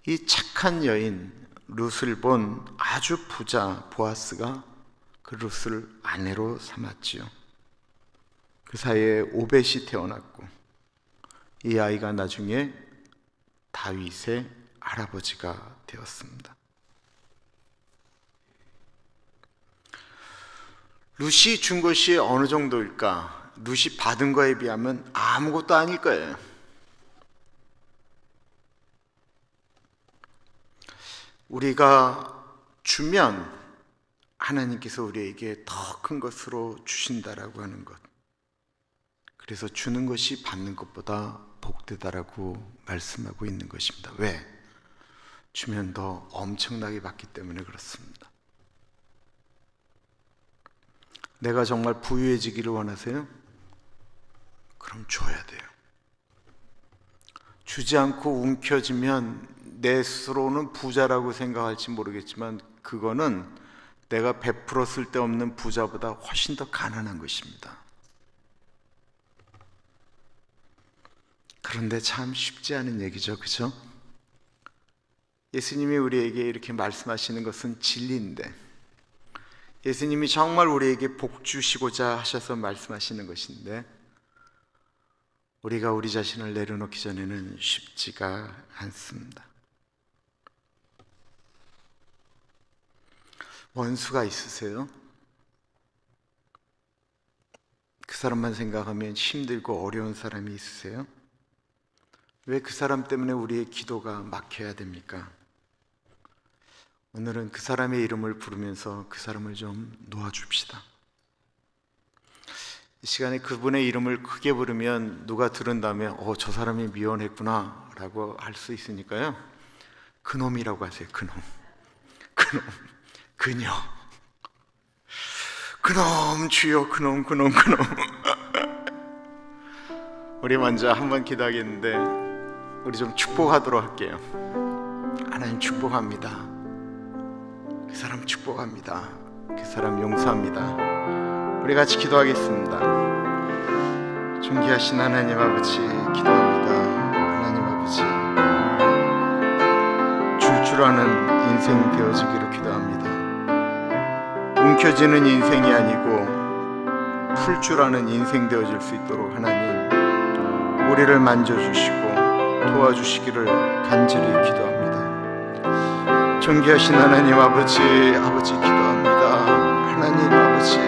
이 착한 여인 룻을 본 아주 부자 보아스가 그 룻을 아내로 삼았지요. 그 사이에 오벳이 태어났고 이 아이가 나중에 다윗의 할아버지가 되었습니다. 룻이 준 것이 어느 정도일까? 룻이 받은 거에 비하면 아무것도 아닐 거예요. 우리가 주면 하나님께서 우리에게 더 큰 것으로 주신다라고 하는 것. 그래서 주는 것이 받는 것보다 복되다라고 말씀하고 있는 것입니다. 왜? 주면 더 엄청나게 받기 때문에 그렇습니다. 내가 정말 부유해지기를 원하세요? 그럼 줘야 돼요. 주지 않고 움켜쥐면 내 스스로는 부자라고 생각할지 모르겠지만 그거는 내가 베풀어 쓸데없는 부자보다 훨씬 더 가난한 것입니다. 그런데 참 쉽지 않은 얘기죠, 그죠? 예수님이 우리에게 이렇게 말씀하시는 것은 진리인데 예수님이 정말 우리에게 복 주시고자 하셔서 말씀하시는 것인데 우리가 우리 자신을 내려놓기 전에는 쉽지가 않습니다. 원수가 있으세요? 그 사람만 생각하면 힘들고 어려운 사람이 있으세요? 왜 그 사람 때문에 우리의 기도가 막혀야 됩니까? 오늘은 그 사람의 이름을 부르면서 그 사람을 좀 놓아줍시다. 이 시간에 그분의 이름을 크게 부르면 누가 들은 다음에 저 사람이 미워했구나 라고 할 수 있으니까요. 그놈이라고 하세요. 그놈, 그녀, 그놈 주여, 그놈. 우리 먼저 한번 기도하겠는데 우리 좀 축복하도록 할게요. 하나님 축복합니다. 그 사람 축복합니다. 그 사람 용서합니다. 우리 같이 기도하겠습니다. 존귀하신 하나님 아버지 기도합니다. 하나님 아버지 줄 아는 인생 되어지기를 기도합니다. 움켜쥐는 인생이 아니고 풀 줄 아는 인생 되어질 수 있도록 하나님 우리를 만져주시고 도와주시기를 간절히 기도합니다. 존귀하신 하나님 아버지 기도합니다. 하나님 아버지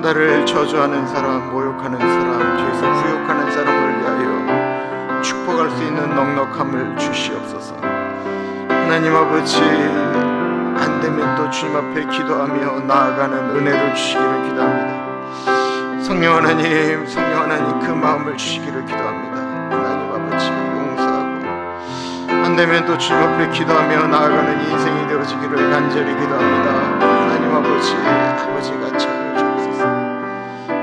나를 저주하는 사람, 모욕하는 사람, 뒤에서 후욕하는 사람을 위하여 축복할 수 있는 넉넉함을 주시옵소서. 하나님 아버지 안되면 또 주님 앞에 기도하며 나아가는 은혜를 주시기를 기도합니다. 성령 하나님 그 마음을 주시기를 기도합니다. 하나님 아버지 용서하고 안되면 또 주님 앞에 기도하며 나아가는 인생이 되어지기를 간절히 기도합니다. 하나님 아버지가 참여주옵소서.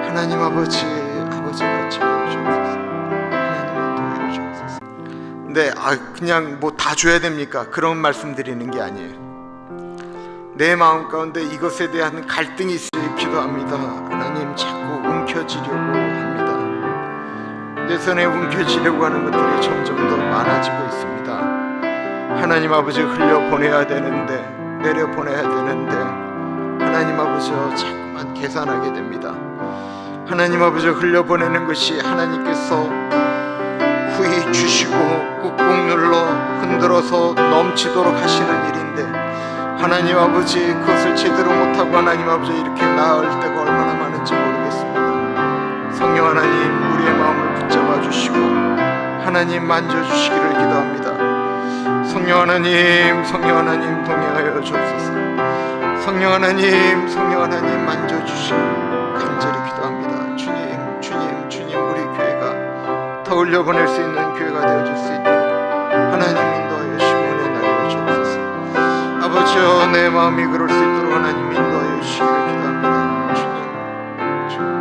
하나님 아버지가 참여주옵소서. 하나님은 도와주옵소서. 근데 그냥 뭐 다 줘야 됩니까? 그런 말씀 드리는 게 아니에요. 내 마음 가운데 이것에 대한 갈등이 있으니 기도합니다. 하나님 자꾸 움켜쥐려고 합니다. 내 손에 움켜쥐려고 하는 것들이 점점 더 많아지고 있습니다. 하나님 아버지, 흘려보내야 되는데, 내려보내야 되는데 하나님 아버지여 자꾸만 계산하게 됩니다. 하나님 아버지, 흘려보내는 것이 하나님께서 후히 주시고 꾹꾹 눌러 흔들어서 넘치도록 하시는 일인데, 하나님 아버지 그것을 제대로 못하고 하나님 아버지 이렇게 나을 때가 얼마나 많은지 모르겠습니다. 성령 하나님, 우리의 마음을 붙잡아 주시고 하나님 만져주시기를 기도합니다. 성령 하나님, 성령 하나님 동행하여 주옵소서. 성령 하나님, 성령 하나님 만져주시고 간절히 기도합니다. 주님, 주님, 주님, 우리 교회가 더 올려보낼 수 있는 교회가 되어질 수 있도록 하나님 인도하여 주시고 은혜하여 주옵소서. 아버지여, 내 마음이 그럴 수 있도록 하나님 인도하여 주시기를 기도합니다. 주님, 주님,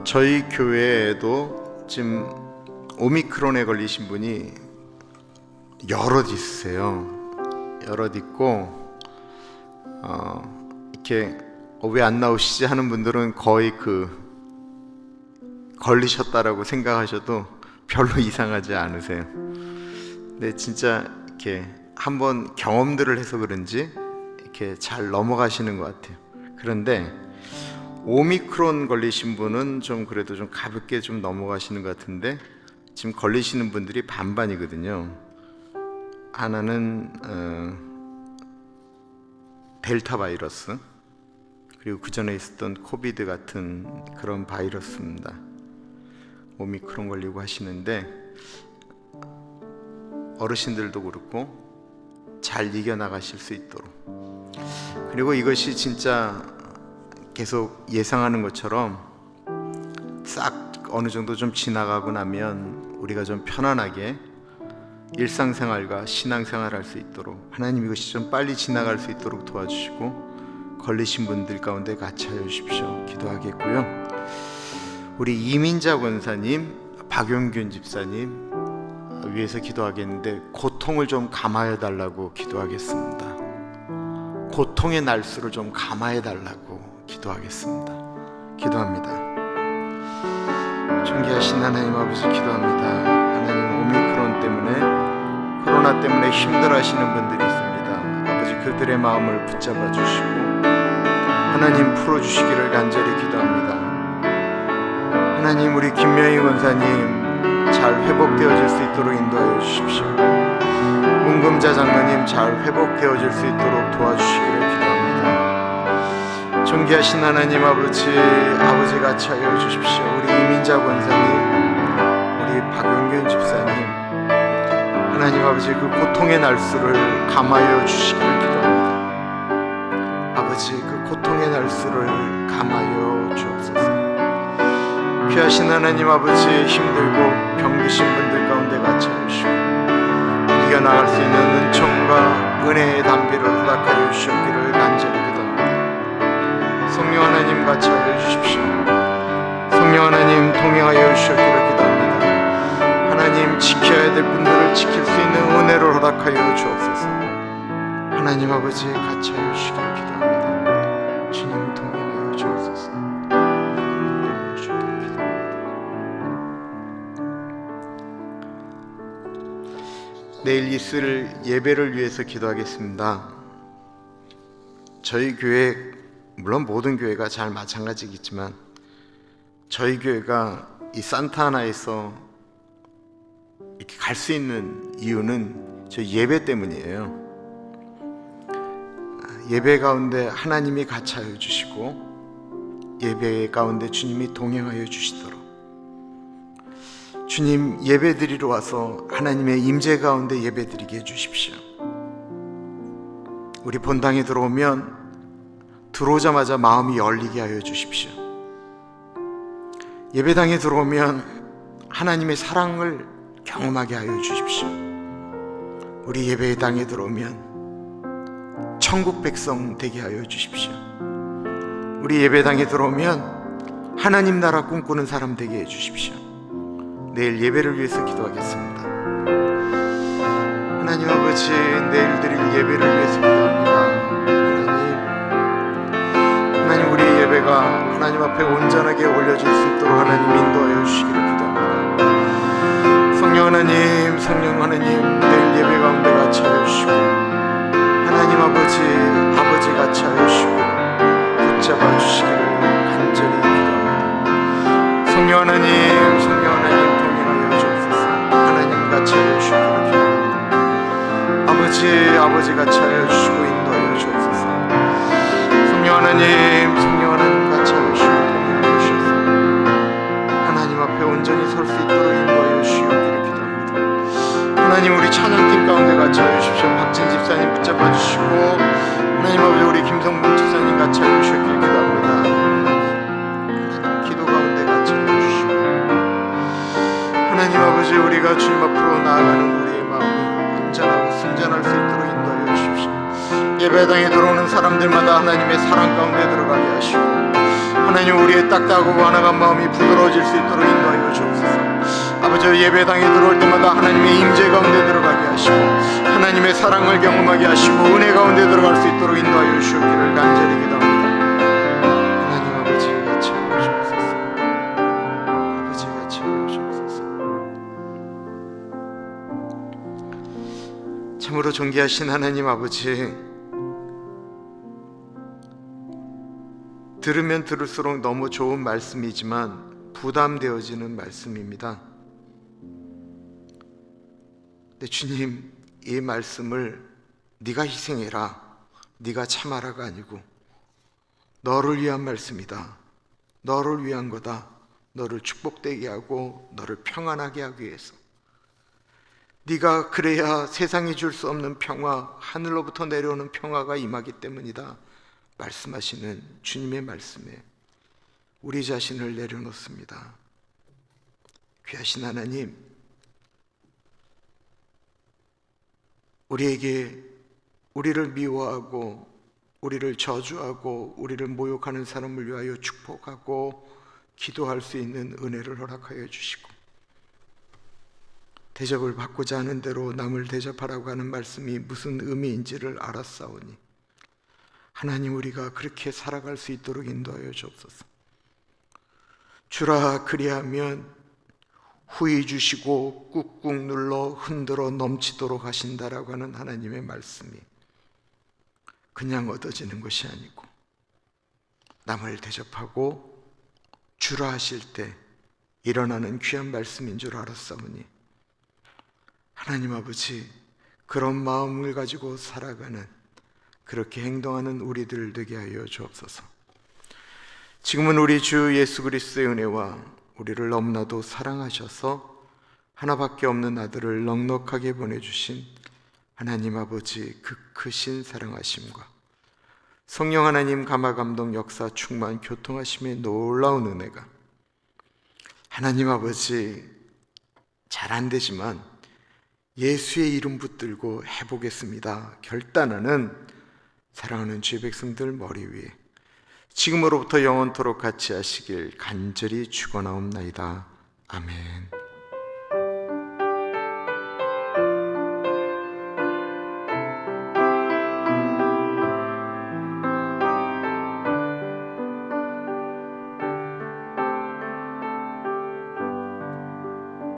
저희 교회에도 지금 오미크론에 걸리신 분이 여럿 있으세요. 여럿 있고 이렇게 왜 안 나오시지 하는 분들은 거의 걸리셨다라고 생각하셔도 별로 이상하지 않으세요. 근데 진짜 이렇게 한번 경험들을 해서 그런지 이렇게 잘 넘어가시는 것 같아요. 그런데 오미크론 걸리신 분은 좀 그래도 좀 가볍게 좀 넘어가시는 것 같은데, 지금 걸리시는 분들이 반반이거든요. 하나는 델타 바이러스, 그리고 그 전에 있었던 코비드 같은 그런 바이러스입니다. 오미크론 걸리고 하시는데 어르신들도 그렇고 잘 이겨나가실 수 있도록, 그리고 이것이 진짜 계속 예상하는 것처럼 싹 어느 정도 좀 지나가고 나면 우리가 좀 편안하게 일상생활과 신앙생활 할 수 있도록 하나님 이것이 좀 빨리 지나갈 수 있도록 도와주시고 걸리신 분들 가운데 같이 하여 주십시오. 기도하겠고요. 우리 이민자 권사님, 박용균 집사님 위해서 기도하겠는데 고통을 좀 감하여 달라고 기도하겠습니다. 고통의 날수를 좀 감하여 달라고 기도하겠습니다. 기도합니다. 존귀하신 하나님 아버지, 기도합니다. 하나님, 오미크론 때문에, 코로나 때문에 힘들어하시는 분들이 있습니다. 아버지, 그들의 마음을 붙잡아 주시고 하나님 풀어주시기를 간절히 기도합니다. 하나님, 우리 김명희 권사님 잘 회복되어질 수 있도록 인도하여 주십시오. 문금자 장로님 잘 회복되어질 수 있도록 도와주시기를 기도합니다. 존귀하신 하나님 아버지, 아버지 같이 하여 주십시오. 우리 이민자 권사님, 우리 박용균 집사님, 하나님 아버지 그 고통의 날수를 감하여 주시기를 기도합니다. 아버지, 그 고통의 날수를 감하여 주옵소서. 귀하신 하나님 아버지, 힘들고 병드신 분들 가운데 같이 하여 주시고 이겨나갈 수 있는 은총과 은혜의 담비를 허락하여 주셨기를 간절히 기도합니다. 성령 하나님 같이 하여 주십시오. 성령 하나님 동행하여 주셨기를 기도합니다. 하나님, 지켜야 될 분들을 지킬 수 있는 은혜를 허락하여 주옵소서. 하나님 아버지 같이 하여 주시기를 기도합니다. 주님 동행하여 주옵소서. 내일 있을 예배를 위해서 기도하겠습니다. 저희 교회, 물론 모든 교회가 잘 마찬가지겠지만 저희 교회가 이 산타하나에서 이렇게 갈 수 있는 이유는 저희 예배 때문이에요. 예배 가운데 하나님이 같이 하여 주시고 예배 가운데 주님이 동행하여 주시도록, 주님 예배 드리러 와서 하나님의 임재 가운데 예배 드리게 해주십시오. 우리 본당에 들어오자마자 마음이 열리게 하여 주십시오. 예배당에 들어오면 하나님의 사랑을 경험하게 하여 주십시오. 우리 예배당에 들어오면 천국 백성 되게 하여 주십시오. 우리 예배당에 들어오면 하나님 나라 꿈꾸는 사람 되게 해주십시오. 내일 예배를 위해서 기도하겠습니다. 하나님 아버지, 내일 드릴 예배를 위해서 기도합니다. 하나님 우리의 예배가 하나님 앞에 온전하게 올려질 수 있도록 하나님 인도하여 주시기를 기도합니다. 성령 하나님, 내일 예배 가운데 같이 하여 주시고, 하나님 아버지 같이 하여 주시고 붙잡아 주시기를 간절히 기도합니다. 성령 하나님 동행하여 주옵소서. 하나님 같이 하여 주시기를 기도합니다. 아버지 같이 하여 주시고 인도하여 주옵소서. 성령 하나님 같이 하여 주시고 동행하여 주옵소서. 하나님 앞에 온전히 설 수 있도록 인도하여 주시옵기를 기도합니다. 하나님 우리 찬양팀 가운데 같이 하여 주십시오. 박진 집사님 붙잡아 주시고, 하나님 아버지 우리 김성봉 집사님 같이 하여 주시옵기를 기도합니다. 하나님 기도 가운데 같이 하여 주시고, 하나님 아버지 우리가 주님 앞으로 나아가는 우리의 마음이 온전하고 순전할 수 있도록 인도하여 주십시오. 예배당에 들어오는 사람들마다 하나님의 사랑 가운데 들어가게 하시고, 하나님 우리의 딱딱하고 완악한 마음이 부드러워질 수 있도록 인도하여 주옵소서. 아버지 예배당에 들어올 때마다 하나님의 임재 가운데 들어가게 하시고, 하나님의 사랑을 경험하게 하시고, 은혜 가운데 들어갈 수 있도록 인도하여 주시기를 간절히 기도합니다. 하나님 아버지 같이 하여 주옵소서. 아버지 같이 하여 주옵소서. 참으로 존귀하신 하나님 아버지, 들으면 들을수록 너무 좋은 말씀이지만 부담되어지는 말씀입니다. 근데 주님, 이 말씀을 네가 희생해라, 네가 참아라가 아니고 너를 위한 말씀이다, 너를 위한 거다, 너를 축복되게 하고 너를 평안하게 하기 위해서, 네가 그래야 세상이 줄 수 없는 평화, 하늘로부터 내려오는 평화가 임하기 때문이다 말씀하시는 주님의 말씀에 우리 자신을 내려놓습니다. 귀하신 하나님, 우리에게 우리를 미워하고 우리를 저주하고 우리를 모욕하는 사람을 위하여 축복하고 기도할 수 있는 은혜를 허락하여 주시고, 대접을 받고자 하는 대로 남을 대접하라고 하는 말씀이 무슨 의미인지를 알았사오니 하나님 우리가 그렇게 살아갈 수 있도록 인도하여 주옵소서. 주라 그리하면 후히 주시고 꾹꾹 눌러 흔들어 넘치도록 하신다라고 하는 하나님의 말씀이 그냥 얻어지는 것이 아니고 남을 대접하고 주라 하실 때 일어나는 귀한 말씀인 줄 알았사오니 하나님 아버지, 그런 마음을 가지고 살아가는, 그렇게 행동하는 우리들 되게 하여 주옵소서. 지금은 우리 주 예수 그리스도의 은혜와 우리를 너무나도 사랑하셔서 하나밖에 없는 아들을 넉넉하게 보내주신 하나님 아버지 그 크신 사랑하심과 성령 하나님 감화감동 역사 충만 교통하심의 놀라운 은혜가, 하나님 아버지 잘 안 되지만 예수의 이름 붙들고 해보겠습니다 결단하는 사랑하는 주의 백성들 머리 위에 지금으로부터 영원토록 같이 하시길 간절히 축원하옵나이다. 아멘.